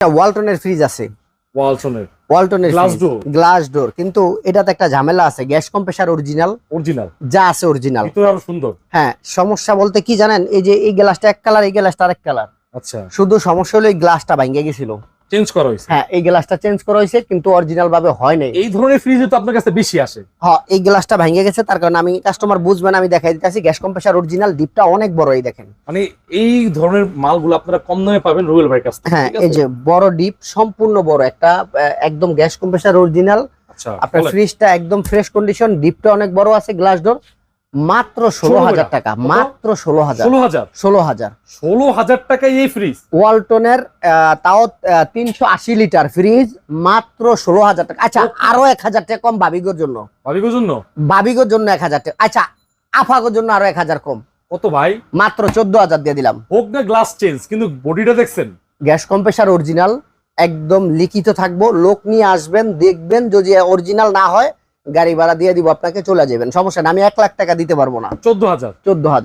ওয়ালটনের fridge আছে, ওয়ালটনের glass door, কিন্তু এটাতে একটা ঝামেলা আছে, গ্যাস কম্প্রেসার অরিজিনাল যা আছে অরিজিনাল, ভিতরে আরো সুন্দর। হ্যাঁ, সমস্যা বলতে কি জানেন, এই যে এই গ্লাসটা এক কালার, এই গ্লাসটা আরেক কালার। আচ্ছা, শুধু সমস্যা হলো এই গ্লাসটা ভেঙে গেছিল, চেঞ্জ করা হয়েছে। হ্যাঁ, এই গ্লাসটা চেঞ্জ করা হয়েছে, কিন্তু অরিজিনাল ভাবে হয় নাই। এই ধরনের ফ্রিজ তো আপনার কাছে বেশি আসে। হ্যাঁ, এই গ্লাসটা ভেঙে গেছে, তার কারণে আমি কাস্টমার বুঝবেন, আমি দেখাই দিতেছি। গ্যাস কম্প্রেসার অরিজিনাল, ডিপটা অনেক বড়, এই দেখেন। মানে এই ধরনের মালগুলো আপনারা কম দামে পাবেন রুবেল ভাইয়ের কাছ থেকে। হ্যাঁ, এই যে বড় ডিপ, সম্পূর্ণ বড় একটা, একদম গ্যাস কম্প্রেসার অরিজিনাল। আচ্ছা, আপনার ফ্রিজটা একদম ফ্রেশ কন্ডিশন, ডিপটা অনেক বড় আছে, গ্লাস ডোর, মাত্র 16,000 টাকা, মাত্র 16,000 টাকায় এই ফ্রিজ। ওয়ালটনের তাও 380 লিটার ফ্রিজ, মাত্র 16,000 টাকা। আচ্ছা, আরো 1,000 টাকা কম ভাবিগোর জন্য, ভাবিগোর জন্য 1,000 টাকা। আচ্ছা, আফাগোর জন্য আরো 1,000 কম। কত ভাই? মাত্র 14,000 দিয়ে দিলাম। হোক না গ্লাস চেঞ্জ, কিন্তু বডিটা দেখছেন, গ্যাস কম্প্রেসার অরিজিনাল, একদম লিখিত থাকবো, লোক নিয়ে আসবেন, দেখবেন, যদি অরিজিনাল না হয় গাড়ি ভাড়া দিয়ে দিব আপনাকে, চলে যাবেন, সমস্যা না। আমি 1 লাখ টাকা দিতে পারবো না, 14,000।